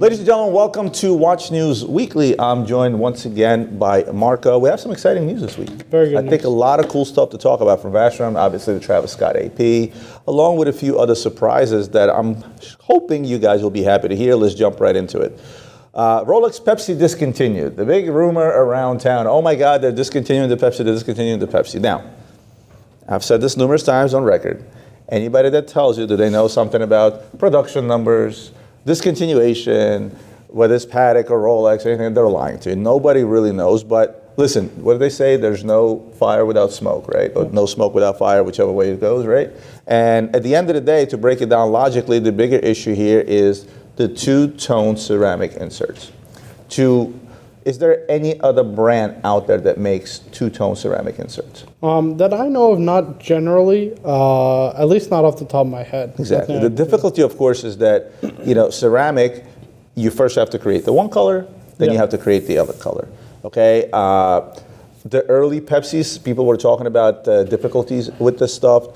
Ladies and gentlemen, welcome to Watch News Weekly. I'm joined once again by Marco. We have some exciting news this week. Very good I think a lot of cool stuff to talk about from Vacheron, obviously the Travis Scott AP, along with a few other surprises that I'm hoping you guys will be happy to hear. Let's jump right into it. Rolex Pepsi Discontinued. The big rumor around town, oh my God, they're discontinuing the Pepsi, they're discontinuing the Pepsi. Now, I've said this numerous times on record. Anybody that tells you that they know something about production numbers, discontinuation, whether it's Patek or Rolex or anything, they're lying to you. Nobody really knows, but listen, what do they say? There's no fire without smoke, right? Or no smoke without fire, whichever way it goes, right? And at the end of the day, to break it down logically, the bigger issue here is the two-tone ceramic inserts. Is there any other brand out there that makes two-tone ceramic inserts? That I know of, not generally, at least not off the top of my head. Exactly. The difficulty, of course, is that, ceramic, you first have to create the one color, then you have to create the other color, okay? The early Pepsis, people were talking about difficulties with this stuff.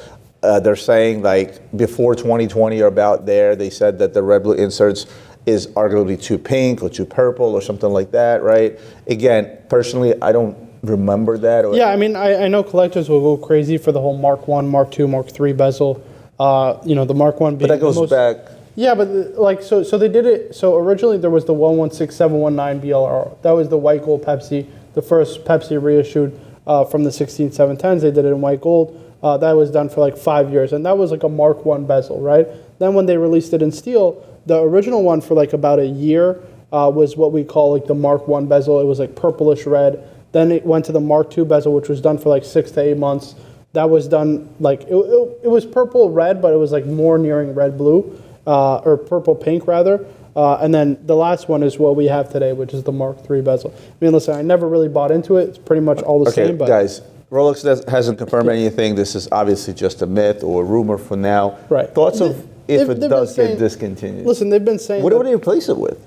They're saying, like, before 2020 or about there, they said that the red blue inserts is arguably too pink or too purple or something like that, right? Again, personally, I don't remember that. Yeah, I mean, I know collectors will go crazy for the whole Mark 1, Mark 2, Mark 3 bezel. The Mark 1 being but that goes back. Yeah, but so they did it. So originally there was the 116719 BLRO. That was the white gold Pepsi, the first Pepsi reissued from the 16710s. They did it in white gold. That was done for like 5 years, and that was like a Mark 1 bezel, right? Then when they released it in steel, the original one for like about a year was what we call like the Mark 1 bezel. It was like purplish red. Then it went to the Mark 2 bezel, which was done for like 6 to 8 months. That was done like, it was purple red, but it was like more nearing red blue, or purple pink rather. And then the last one is what we have today, which is the Mark 3 bezel. I mean, listen, I never really bought into it. It's pretty much all the same. But guys, Rolex hasn't confirmed anything. This is obviously just a myth or a rumor for now. Right. Thoughts of if it does get discontinued? Listen, they've been saying... What do they replace it with?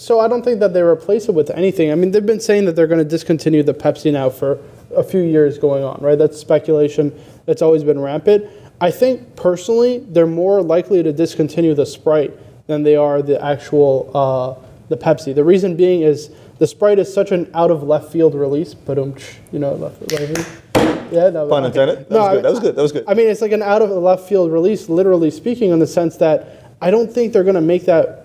So I don't think that they replace it with anything. I mean, they've been saying that they're going to discontinue the Pepsi now for a few years going on, right? That's speculation. That's always been rampant. I think, personally, they're more likely to discontinue the Sprite than they are the actual, the Pepsi. The reason being is the Sprite is such an out-of-left-field release, but, left field. Yeah, no, pun intended. That was good. I mean, it's like an out-of-left-field release, literally speaking, in the sense that I don't think they're going to make that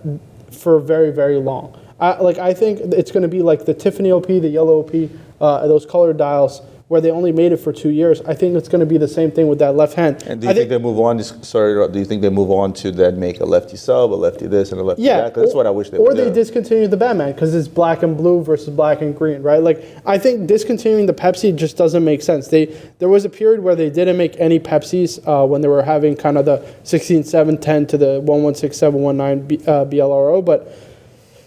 for very, very long. I think it's going to be like the Tiffany OP, the yellow OP, those colored dials, where they only made it for 2 years. I think it's going to be the same thing with that left hand. And do you think they move on? Do you think they move on to then make a lefty sub, a lefty this, and a lefty that? That's what I wish they would do. Or they discontinue the Batman because it's black and blue versus black and green, right? Like, I think discontinuing the Pepsi just doesn't make sense. There was a period where they didn't make any Pepsis when they were having kind of the 16710 to the 116719 BLRO, but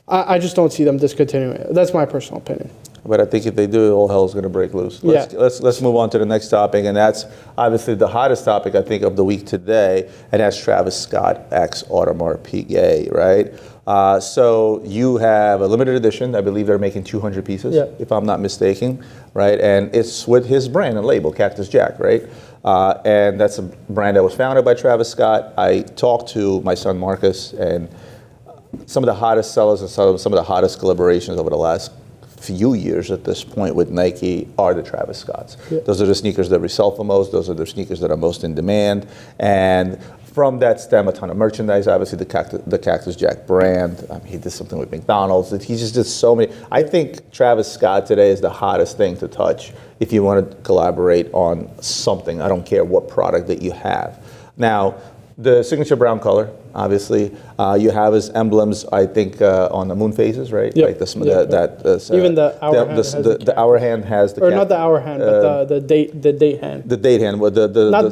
I just don't see them discontinuing it. That's my personal opinion. But I think if they do, all hell is going to break loose. Let's move on to the next topic, and that's obviously the hottest topic, I think, of the week today, and that's Travis Scott x Audemars Piguet, right? So you have a limited edition. I believe they're making 200 pieces, if I'm not mistaken, right? And it's with his brand and label, Cactus Jack, right? And that's a brand that was founded by Travis Scott. I talked to my son Marcus, and some of the hottest sellers and some of the hottest collaborations over the last few years at this point with Nike are the Travis Scotts. Those are the sneakers that resell for most. Those are the sneakers that are most in demand. And from that stem a ton of merchandise. Obviously, the Cactus Jack brand. He did something with McDonald's. He just did so many. I think Travis Scott today is the hottest thing to touch if you want to collaborate on something. I don't care what product that you have. Now, the signature brown color, obviously, you have his emblems. I think on the moon phases, right? Yep. Like even the hour hand. The hour hand has the. Or not the hour hand, but the date hand. The date hand.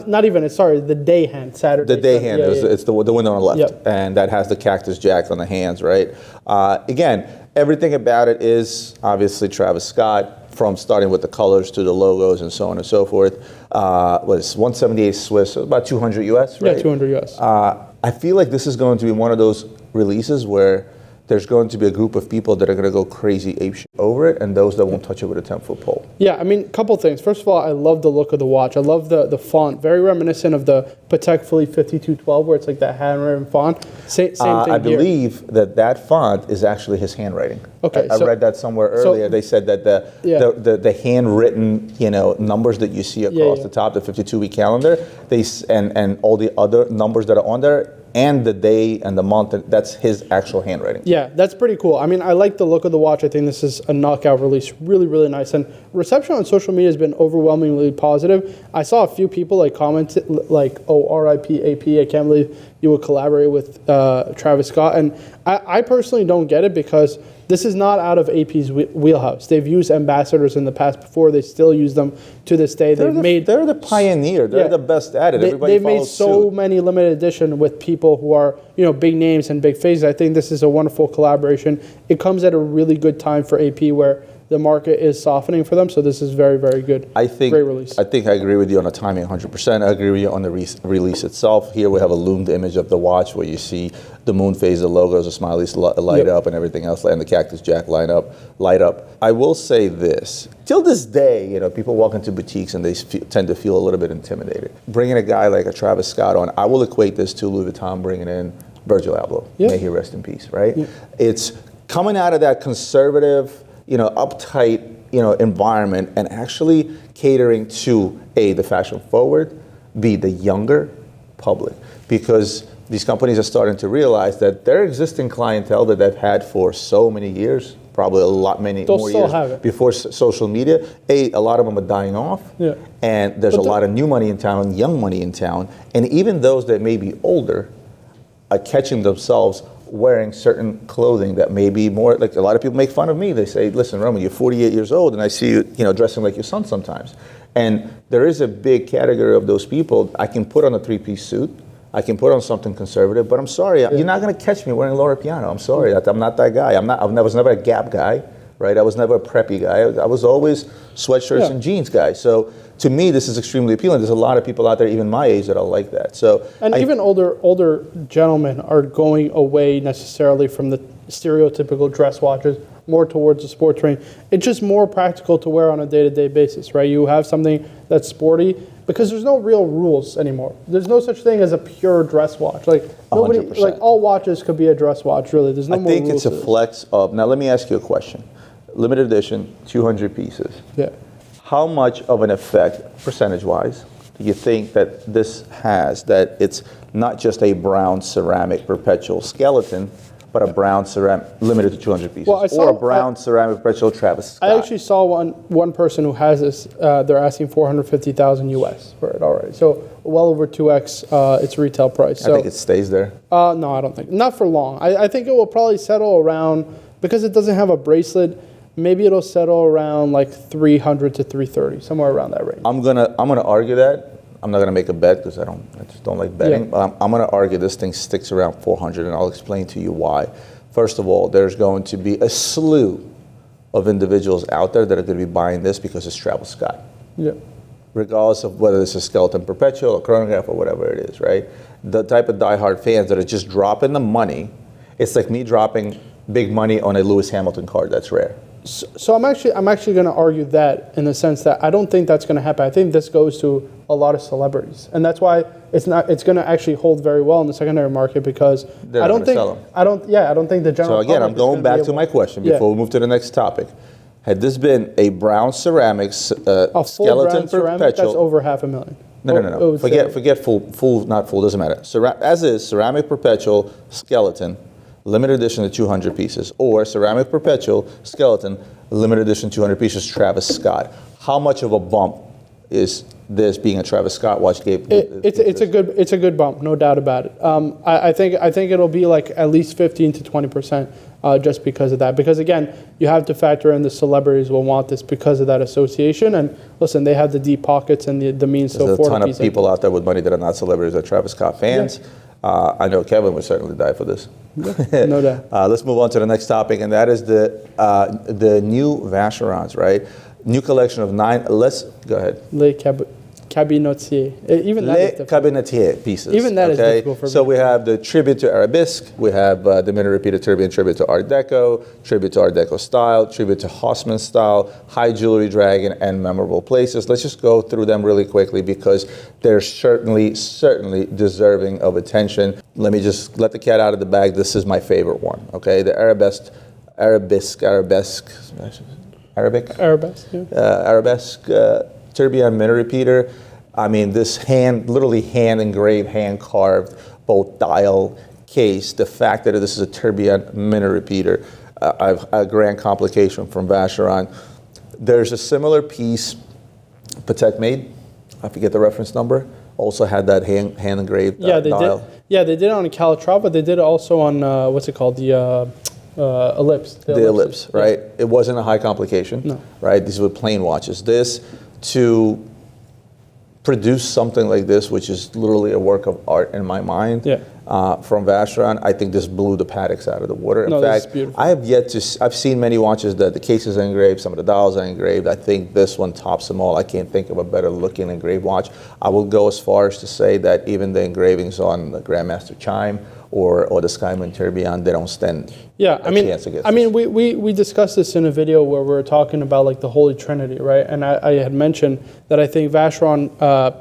Not even. Sorry, the day hand. Saturday. The day hand it's the window on the left, and that has the Cactus Jack on the hands, right? Again, everything about it is obviously Travis Scott. From starting with the colors to the logos and so on and so forth, was 178 Swiss, so about 200 US, right? Yeah, 200 US. I feel like this is going to be one of those releases where there's going to be a group of people that are going to go crazy apeshit over it, and those that won't touch it with a 10-foot pole. Yeah, I mean, a couple things. First of all, I love the look of the watch. I love the font, very reminiscent of the Patek Philippe 5212, where it's like that handwritten font. Same thing I here. believe that font is actually his handwriting. Okay, I read that somewhere earlier. They said that the handwritten, numbers that you see across the top, the 52-week calendar, and all the other numbers that are on there, and the day and the month, that's his actual handwriting. Yeah, that's pretty cool. I mean, I like the look of the watch. I think this is a knockout release. Really, really nice. And reception on social media has been overwhelmingly positive. I saw a few people comment like, oh, RIP AP, I can't believe you would collaborate with Travis Scott. And I personally don't get it, because this is not out of AP's wheelhouse. They've used ambassadors in the past before. They still use them to this day. They're the pioneer. They're the best at it. They've made so many limited edition with people who are big names and big faces. I think this is a wonderful collaboration. It comes at a really good time for AP, where the market is softening for them. So this is very, very good. Great release. I think I agree with you on the timing 100%. I agree with you on the release itself. Here we have a loomed image of the watch where you see the moon phase, the logos, the smileys light up, and everything else, and the Cactus Jack light up. I will say this. Till this day, people walk into boutiques and they tend to feel a little bit intimidated. Bringing a guy like a Travis Scott on, I will equate this to Louis Vuitton bringing in Virgil Abloh. May he rest in peace, right? It's coming out of that conservative, uptight, environment, and actually catering to A, the fashion forward, B, the younger public, because these companies are starting to realize that their existing clientele that they've had for so many years, probably more years before social media, a lot of them are dying off, and there's a lot of new money in town, young money in town, and even those that may be older are catching themselves wearing certain clothing that may be more, like a lot of people make fun of me. They say, listen, Roman, you're 48 years old and I see you, dressing like your son sometimes. And there is a big category of those people. I can put on a three-piece suit. I can put on something conservative, but I'm sorry, you're not going to catch me wearing Laura Piano. I'm sorry, I'm not that guy. I was never a Gap guy, right? I was never a preppy guy. I was always sweatshirts and jeans guy. So to me, this is extremely appealing. There's a lot of people out there, even my age, that are like that. So, and even older gentlemen are going away necessarily from the stereotypical dress watches, more towards the sports range. It's just more practical to wear on a day-to-day basis, right? You have something that's sporty, because there's no real rules anymore. There's no such thing as a pure dress watch. Like nobody, 100%. Like all watches could be a dress watch. Really, there's no more rules. I think it's a flex of. Now, let me ask you a question. Limited edition, 200 pieces. Yeah. How much of an effect, percentage-wise, do you think that this has? That it's not just a brown ceramic perpetual skeleton, but a brown ceramic limited to 200 pieces, or a brown ceramic perpetual Travis Scott? I actually saw one person who has this. They're asking $450,000 US for it already. So well over 2x its retail price. So, I think it stays there. No, I don't think. Not for long. I think it will probably settle around, because it doesn't have a bracelet. Maybe it'll settle around like 300 to 330, somewhere around that range. I'm gonna argue that. I'm not gonna make a bet because I just don't like betting. Yeah. But I'm gonna argue this thing sticks around 400, and I'll explain to you why. First of all, there's going to be a slew of individuals out there that are going to be buying this because it's Travis Scott. Yeah. Regardless of whether it's a skeleton perpetual or chronograph or whatever it is, right? The type of diehard fans that are just dropping the money. It's like me dropping big money on a Lewis Hamilton card. That's rare. So I'm actually going to argue that, in the sense that I don't think that's going to happen. I think this goes to a lot of celebrities, and that's why it's going to actually hold very well in the secondary market, because I don't think the general. So again, I'm going back to my question before we move to the next topic. Had this been a brown ceramic skeleton perpetual, that's over $500,000. No. Forget full, not full. Doesn't matter. As is ceramic perpetual skeleton. Limited edition of 200 pieces, or ceramic perpetual skeleton, limited edition 200 pieces, Travis Scott. How much of a bump is this, being a Travis Scott watch, gave? It's a good bump, no doubt about it. I think it'll be like at least 15 to 20%, just because of that. Because again, you have to factor in the celebrities will want this because of that association. And listen, they have the deep pockets and the means to afford. There's a ton of people out there with money that are not celebrities, that are Travis Scott fans. Yeah. I know Kevin would certainly die for this. No doubt. Let's move on to the next topic, and that is the new Vacherons, right? New collection of 9. Let's go ahead. Cabinotiers. Even that is difficult. Cabinotiers pieces. Even that is difficult for me. So we have the tribute to Arabesque, we have the minute repeater tourbillon tribute to Art Deco, tribute to Art Deco style, tribute to Haussmann style, high jewelry dragon, and memorable places. Let's just go through them really quickly because they're certainly deserving of attention. Let me just let the cat out of the bag. This is my favorite one, okay? The Arabesque, tourbillon minute repeater. I mean, this literally hand engraved, hand carved, both dial, case. The fact that this is a tourbillon minute repeater, a grand complication from Vacheron. There's a similar piece Patek made. I forget the reference number. Also had that hand engraved dial. Yeah, they did it on a Calatrava, but they did it also on what's it called, the ellipse. The ellipse, right? It wasn't a high complication, no. Right? These were plain watches. This, to produce something like this, which is literally a work of art in my mind, from Vacheron, I think this blew the Pateks out of the water. In fact, I've seen many watches that the cases are engraved, some of the dials are engraved. I think this one tops them all. I can't think of a better looking engraved watch. I will go as far as to say that even the engravings on the Grandmaster Chime or the Skyline tourbillon, they don't stand a chance against this. We discussed this in a video where we were talking about like the Holy Trinity, right? And I had mentioned that I think Vacheron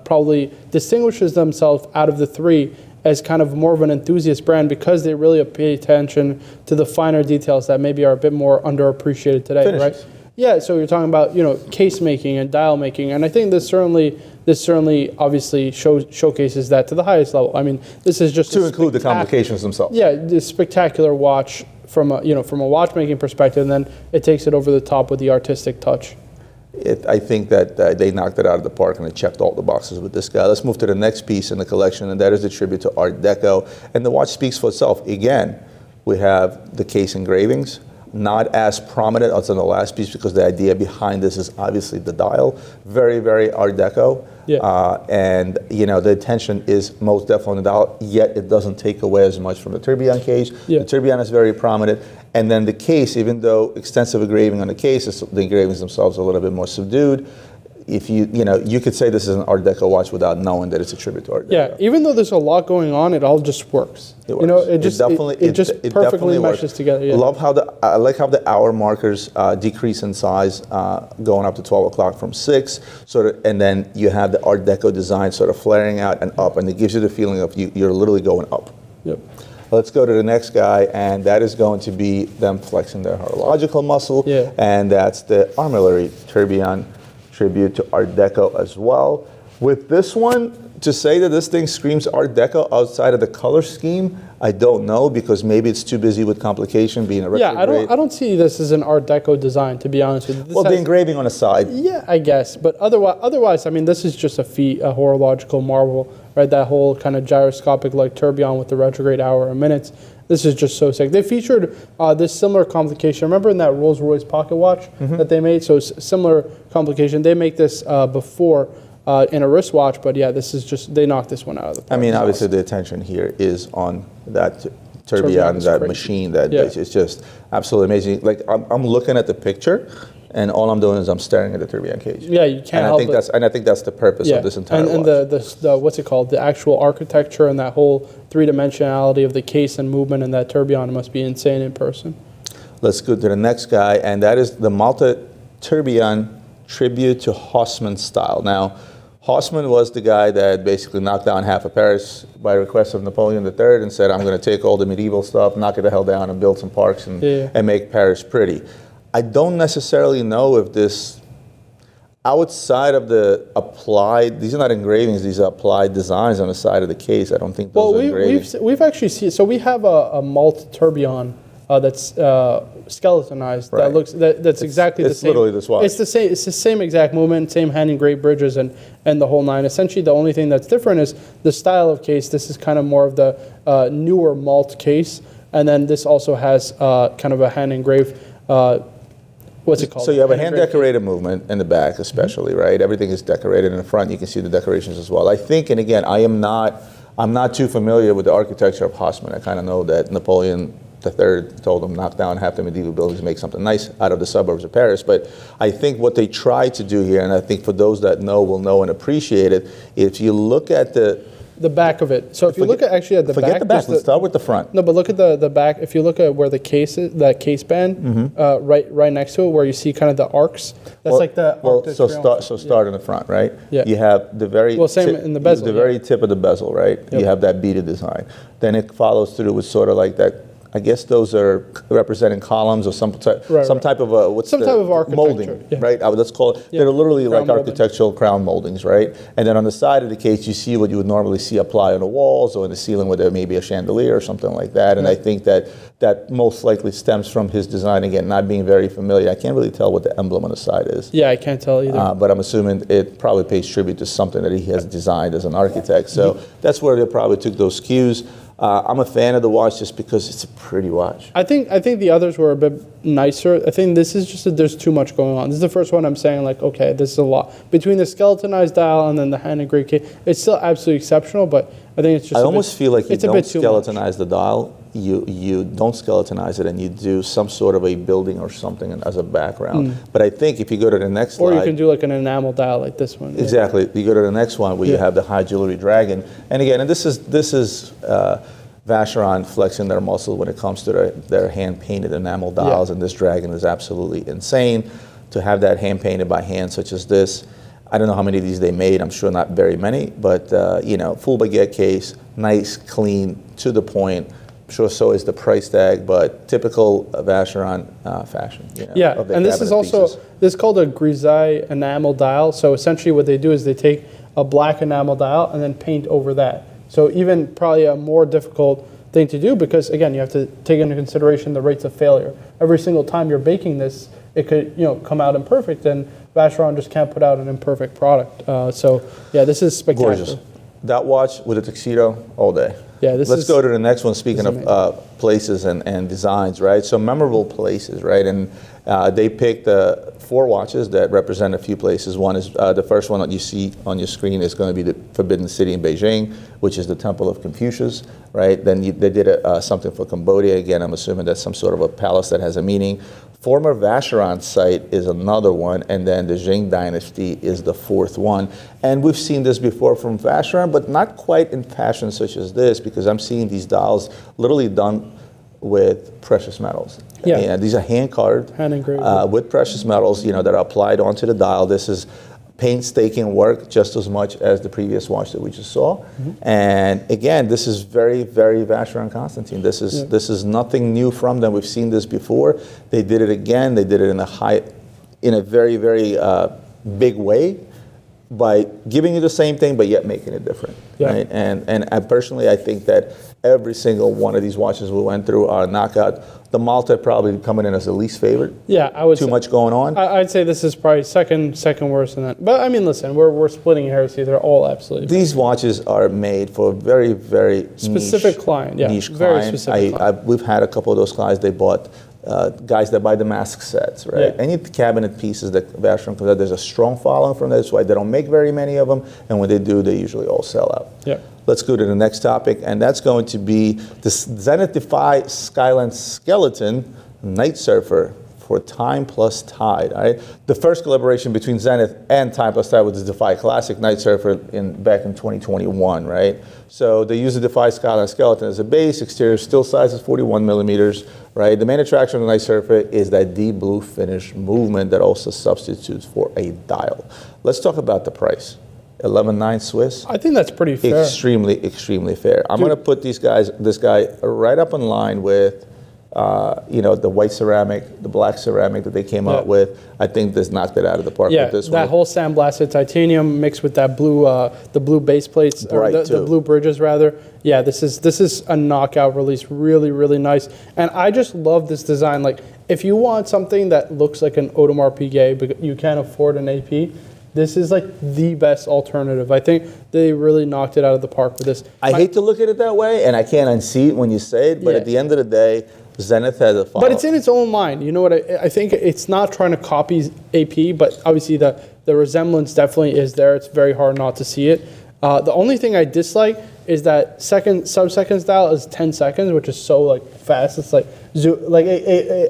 probably distinguishes themselves out of the three as kind of more of an enthusiast brand because they really pay attention to the finer details that maybe are a bit more underappreciated today, Finishes. right? Yeah, so you're talking about case making and dial making, and I think this certainly obviously showcases that to the highest level. I mean, this is just to include the complications themselves. Yeah, this spectacular watch from a watchmaking perspective, and then it takes it over the top with the artistic touch. I think that they knocked it out of the park and they checked all the boxes with this guy. Let's move to the next piece in the collection, and that is the tribute to Art Deco. And the watch speaks for itself. Again, we have the case engravings, not as prominent as in the last piece because the idea behind this is obviously the dial. Very, very Art Deco. Yeah. And the attention is most definitely on the dial, yet it doesn't take away as much from the tourbillon case. Yeah. The tourbillon is very prominent. And then the case, even though extensive engraving on the case, the engravings themselves are a little bit more subdued. If you could say this is an Art Deco watch without knowing that it's a tribute to Art Deco. Yeah, even though there's a lot going on, it all just works. It works. It just perfectly meshes together. Yeah. I like how the hour markers decrease in size, going up to 12 o'clock from 6, and then you have the Art Deco design sort of flaring out and up, and it gives you the feeling of you're literally going up. Yep. Let's go to the next guy, and that is going to be them flexing their horological muscle, and that's the Armillary tourbillon tribute to Art Deco as well. With this one, to say that this thing screams Art Deco outside of the color scheme, I don't know, because maybe it's too busy with complication being a retrograde. Yeah, I don't see this as an Art Deco design, to be honest with you. Well, the engraving on the side. Yeah, I guess, but otherwise, I mean, this is just a horological marvel, right? That whole kind of gyroscopic like tourbillon with the retrograde hour and minutes. This is just so sick. They featured this similar complication. Remember in that Rolls-Royce pocket watch that they made? So similar complication. They make this before in a wristwatch, but yeah, this is just, they knocked this one out of the park. I mean, obviously the attention here is on that tourbillon, that machine, it's just absolutely amazing. Like I'm looking at the picture, and all I'm doing is I'm staring at the tourbillon cage. Yeah, you can't help it. And I think that's the purpose of this entire watch. And the what's it called? The actual architecture and that whole three-dimensionality of the case and movement and that tourbillon must be insane in person. Let's go to the next guy, and that is the Malta tourbillon tribute to Haussmann style. Now, Haussmann was the guy that basically knocked down half of Paris by request of Napoleon III and said, I'm going to take all the medieval stuff, knock it the hell down, and build some parks and make Paris pretty. I don't necessarily know if this, outside of the applied, these are not engravings, these are applied designs on the side of the case. I don't think those are engravings. We've actually seen, so we have a Malta tourbillon that's skeletonized. Right. That's exactly the same. It's literally this watch. It's the same exact movement, same hand engraved bridges and the whole nine. Essentially, the only thing that's different is the style of case. This is kind of more of the newer Malt case, and then this also has kind of a hand engraved. What's it called? So you have a hand decorated movement in the back, especially, right? Everything is decorated in the front. You can see the decorations as well. I think, and again, I'm not too familiar with the architecture of Haussmann. I kind of know that Napoleon III told him, knock down half the medieval buildings and make something nice out of the suburbs of Paris. But I think what they tried to do here, and I think for those that know will know and appreciate it, if you look at the back of it. So if you look at actually at the back. Forget the back, let's start with the front. No, but look at the back. If you look at where the case is, that case band, right next to it, where you see kind of the arcs, that's like the arc. Start in the front, right? Yeah. You have the very same in the bezel. The very tip of the bezel, right? Yep. You have that beaded design. Then it follows through with sort of like that. I guess those are representing columns or some type of type of architecture, molding, right? Let's call it. They're literally crown like architectural crown moldings, right? And then on the side of the case, you see what you would normally see apply on the walls or in the ceiling, where there may be a chandelier or something like that. And I think that most likely stems from his design. Again, not being very familiar, I can't really tell what the emblem on the side is. Yeah, I can't tell either. But I'm assuming it probably pays tribute to something that he has designed as an architect. So that's where they probably took those cues. I'm a fan of the watch just because it's a pretty watch. I think the others were a bit nicer. I think this is just that there's too much going on. This is the first one I'm saying, like, okay, this is a lot. Between the skeletonized dial and then the hand engraved case, it's still absolutely exceptional, but I think it's just I almost feel like you don't skeletonize much. the dial. You don't skeletonize it, and you do some sort of a building or something as a background. But I think if you go to the next slide, or you can do like an enamel dial like this one. Exactly. You go to the next one where you have the high jewelry dragon, and again, and this is Vacheron flexing their muscle when it comes to their hand painted enamel dials, and this dragon is absolutely insane. To have that hand painted by hand, such as this. I don't know how many of these they made. I'm sure not very many, but full baguette case, nice, clean, to the point. I'm sure so is the price tag, but typical Vacheron fashion. And this is also this is called a grisaille enamel dial. So essentially, what they do is they take a black enamel dial and then paint over that. So even probably a more difficult thing to do, because again, you have to take into consideration the rates of failure. Every single time you're baking this, it could come out imperfect, and Vacheron just can't put out an imperfect product. This is spectacular. Gorgeous. That watch with a tuxedo all day. Yeah, Let's go to the next one. Speaking of places and designs, right? So memorable places, right? And they picked 4 watches that represent a few places. One is the first one that you see on your screen is going to be the Forbidden City in Beijing, which is the Temple of Confucius, right? Then they did something for Cambodia. Again, I'm assuming that's some sort of a palace that has a meaning. Former Vacheron site is another one, and then the Jing Dynasty is the 4th one. And we've seen this before from Vacheron, but not quite in fashion such as this, because I'm seeing these dials literally done with precious metals. Yeah, these are hand carved, hand engraved, with precious metals, that are applied onto the dial. This is painstaking work, just as much as the previous watch that we just saw. And again, this is very, very Vacheron Constantin. This is nothing new from them. We've seen this before. They did it again. They did it in a very, very big way, by giving you the same thing but yet making it different. Right? And I personally, I think that every single one of these watches we went through are knockout. The Malta probably coming in as the least favorite. Yeah, I would. Too much going on. I'd say this is probably second worst in that. But I mean, listen, we're splitting hairs here. They're all absolutely. These watches are made for a very, very specific client. Yeah, niche very client. specific client. We've had a couple of those clients. They bought guys that buy the mask sets, right? Any cabinet pieces that Vacheron comes out, there's a strong following from that. That's why they don't make very many of them, and when they do, they usually all sell out. Yeah. Let's go to the next topic, and that's going to be the Zenith Defy Skyline Skeleton Night Surfer for Time+Tide. All right, the first collaboration between Zenith and Time+Tide was the Defy Classic Night Surfer back in 2021. Right, so they use the Defy Skyline Skeleton as a base. Exterior still size is 41 millimeters. Right, the main attraction of the Night Surfer is that deep blue finish movement that also substitutes for a dial. Let's talk about the price. 11.9 Swiss. I think that's pretty fair. Extremely, extremely fair. I'm going to put this guy right up in line with, the white ceramic, the black ceramic that they came out with. I think this knocked it out of the park with this one. Yeah, that whole sandblasted titanium mixed with that blue, the blue base plates, or the blue bridges rather. Yeah, this is a knockout release. Really, really nice. And I just love this design. Like, if you want something that looks like an Audemars Piguet, but you can't afford an AP, this is like the best alternative. I think they really knocked it out of the park with this. I hate to look at it that way, and I can't unsee it when you say it, but at the end of the day, Zenith has a follow. But it's in its own line. You know what? I think it's not trying to copy AP, but obviously the resemblance definitely is there. It's very hard not to see it. The only thing I dislike is that sub-second style is 10 seconds, which is so like fast. It's like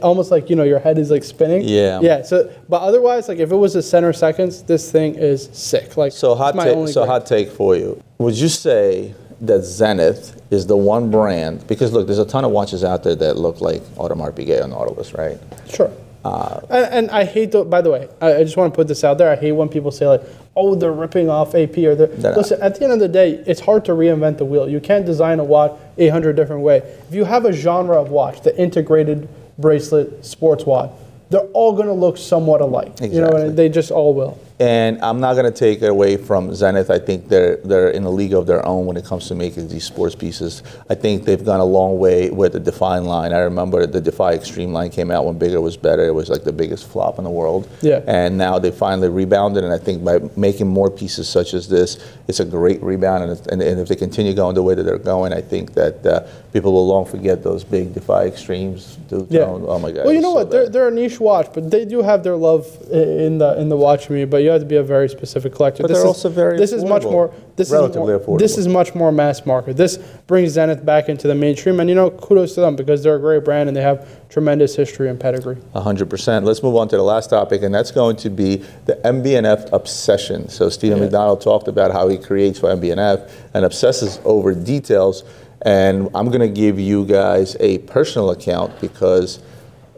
almost like, you know, your head is like spinning. Yeah. Yeah. So, but otherwise, like if it was a center seconds, this thing is sick. Like, so hot take for you. Would you say that Zenith is the one brand, because look, there's a ton of watches out there that look like Audemars Piguet or Nautilus, right? Sure. And I hate, by the way, I just want to put this out there. I hate when people say like, oh, they're ripping off AP or they're, listen, at the end of the day, it's hard to reinvent the wheel. You can't design a watch 800 different ways. If you have a genre of watch, the integrated bracelet sports watch, they're all going to look somewhat alike. Exactly. You know, and they just all will. And I'm not going to take it away from Zenith. I think they're in a league of their own when it comes to making these sports pieces. I think they've gone a long way with the Defy line. I remember the Defy Extreme line came out when bigger was better. It was like the biggest flop in the world. Yeah. And now they finally rebounded. And I think by making more pieces such as this, it's a great rebound. And if they continue going the way that they're going, I think that people will long forget those big Defy Extremes. Yeah. Oh my God. Well, you know what? They're a niche watch, but they do have their love in the watch community. But you have to be a very specific collector. But they're also very affordable. Relatively affordable. This is much more mass market. This brings Zenith back into the mainstream, and you know, kudos to them because they're a great brand and they have tremendous history and pedigree. 100%. Let's move on to the last topic, and that's going to be the MB&F Obsession. So Stephen McDonnell talked about how he creates for MB&F and obsesses over details, and I'm going to give you guys a personal account because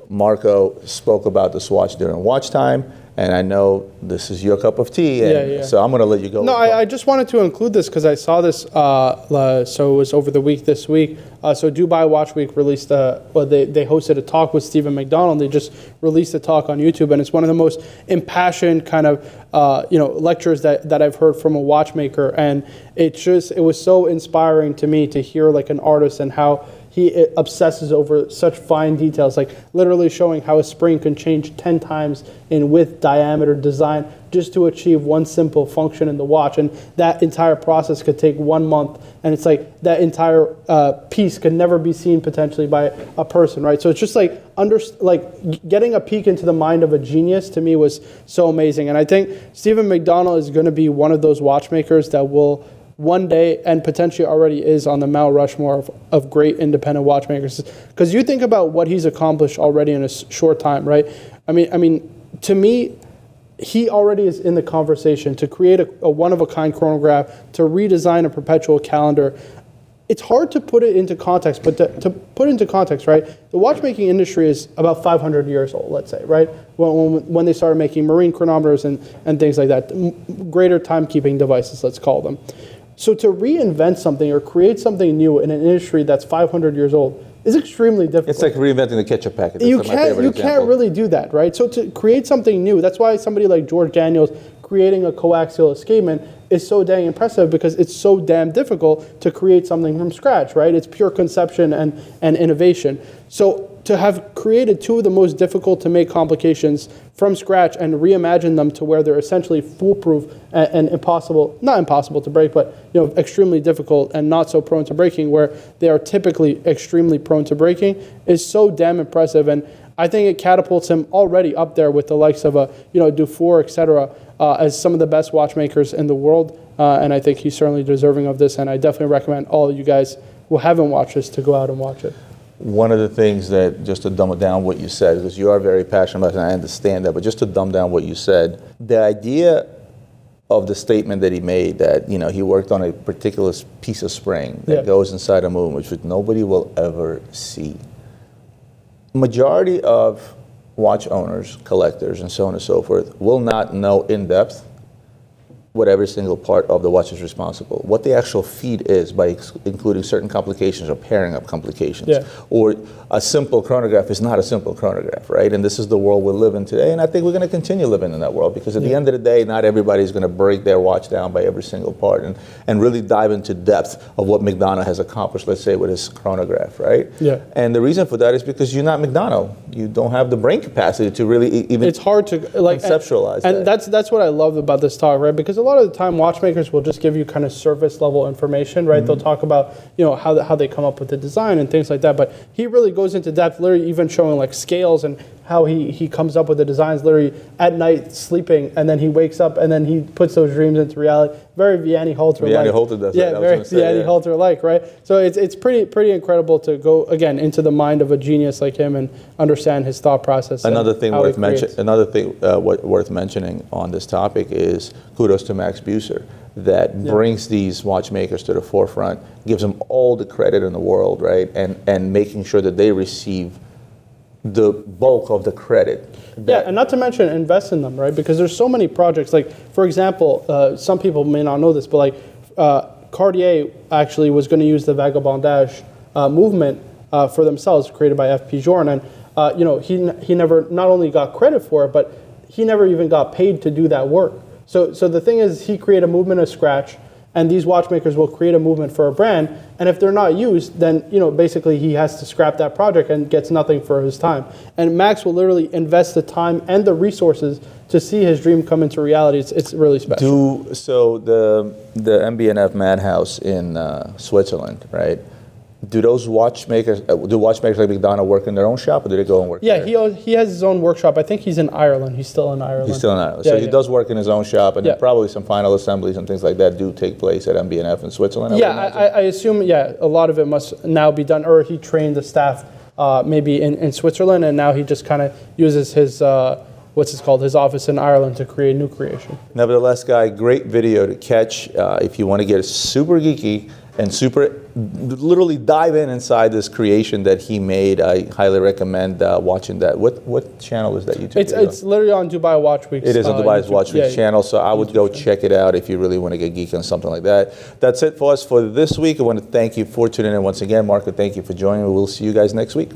Marco spoke about this watch during watch time, and I know this is your cup of tea, and so I'm going to let you go. No, I just wanted to include this because I saw this, so it was over the week this week. So Dubai Watch Week released, they hosted a talk with Stephen McDonnell, and they just released a talk on YouTube, and it's one of the most impassioned kind of, lectures that I've heard from a watchmaker, and it was so inspiring to me to hear like an artist and how he obsesses over such fine details, like literally showing how a spring can change 10 times in width, diameter, design, just to achieve one simple function in the watch. And that entire process could take 1 month. And it's like that entire piece could never be seen potentially by a person, right? So it's just like getting a peek into the mind of a genius to me was so amazing. And I think Stephen McDonnell is going to be one of those watchmakers that will one day, and potentially already is on the Mount Rushmore of great independent watchmakers. Because you think about what he's accomplished already in a short time, right? I mean, to me, he already is in the conversation to create a one-of-a-kind chronograph, to redesign a perpetual calendar. It's hard to put it into context, but to put into context, right? The watchmaking industry is about 500 years old, let's say, right? When they started making marine chronometers and things like that, greater timekeeping devices, let's call them. So to reinvent something or create something new in an industry that's 500 years old is extremely difficult. It's like reinventing the ketchup packet. You can't really do that, right? So to create something new, that's why somebody like George Daniels creating a coaxial escapement is so dang impressive, because it's so damn difficult to create something from scratch, right? It's pure conception and innovation. So to have created two of the most difficult to make complications from scratch and reimagine them to where they're essentially foolproof and impossible, not impossible to break, but extremely difficult and not so prone to breaking, where they are typically extremely prone to breaking, is so damn impressive. And I think it catapults him already up there with the likes of Dufour, etc., as some of the best watchmakers in the world. And I think he's certainly deserving of this. And I definitely recommend all of you guys who haven't watched this to go out and watch it. One of the things that, just to dumb down what you said, because you are very passionate about it and I understand that, but just to dumb down what you said, the idea of the statement that he made that, he worked on a particular piece of spring that goes inside a moon, which nobody will ever see. Majority of watch owners, collectors, and so on and so forth will not know in depth what every single part of the watch is responsible. What the actual feed is by including certain complications or pairing up complications. Yeah. Or a simple chronograph is not a simple chronograph, right? And this is the world we live in today, and I think we're going to continue living in that world, because at the end of the day, not everybody's going to break their watch down by every single part and really dive into depth of what McDonnell has accomplished, let's say, with his chronograph, right? Yeah. And the reason for that is because you're not McDonnell. You don't have the brain capacity to really even it's hard to conceptualize and that's what I love about this talk, right? Because a lot of the time watchmakers will just give you kind of surface level information, right? Mm-hmm. They'll talk about how they come up with the design and things like that, but he really goes into depth, literally even showing like scales and how he comes up with the designs literally at night sleeping, and then he wakes up and then he puts those dreams into reality. Very Vianney Halter-like. Vianney Halter does that. Yeah, very Vianney Halter-like, right? So it's pretty incredible to go again into the mind of a genius like him and understand his thought process. Another thing worth mentioning on this topic is kudos to Max Buser, that brings these watchmakers to the forefront, gives them all the credit in the world, right? And making sure that they receive the bulk of the credit. Yeah, and not to mention invest in them, right? Because there's so many projects. Like, for example, some people may not know this, but like Cartier actually was going to use the vagabondage movement for themselves, created by F. P. Journe, and he never not only got credit for it, but he never even got paid to do that work. So the thing is, he created a movement of scratch, and these watchmakers will create a movement for a brand, and if they're not used, then basically he has to scrap that project and gets nothing for his time. And Max will literally invest the time and the resources to see his dream come into reality. It's really special. So the MB&F Madhouse in Switzerland, right? Do those watchmakers like McDonnell work in their own shop, or do they go and work there? Yeah, he has his own workshop. I think he's in Ireland. He's still in Ireland. So he does work in his own shop, and then probably some final assemblies and things like that do take place at MB&F in Switzerland. I assume, a lot of it must now be done, or he trained the staff maybe in Switzerland, and now he just kind of uses his, his office in Ireland to create new creation. Nevertheless, Guy, great video to catch if you want to get super geeky and literally dive inside this creation that he made. I highly recommend watching that. What channel is that YouTube? It's literally on Dubai Watch Week's. It is on Dubai Watch Week's channel, so I would go check it out if you really want to get geeky on something like that. That's it for us for this week. I want to thank you for tuning in once again. Marco, thank you for joining me. We'll see you guys next week.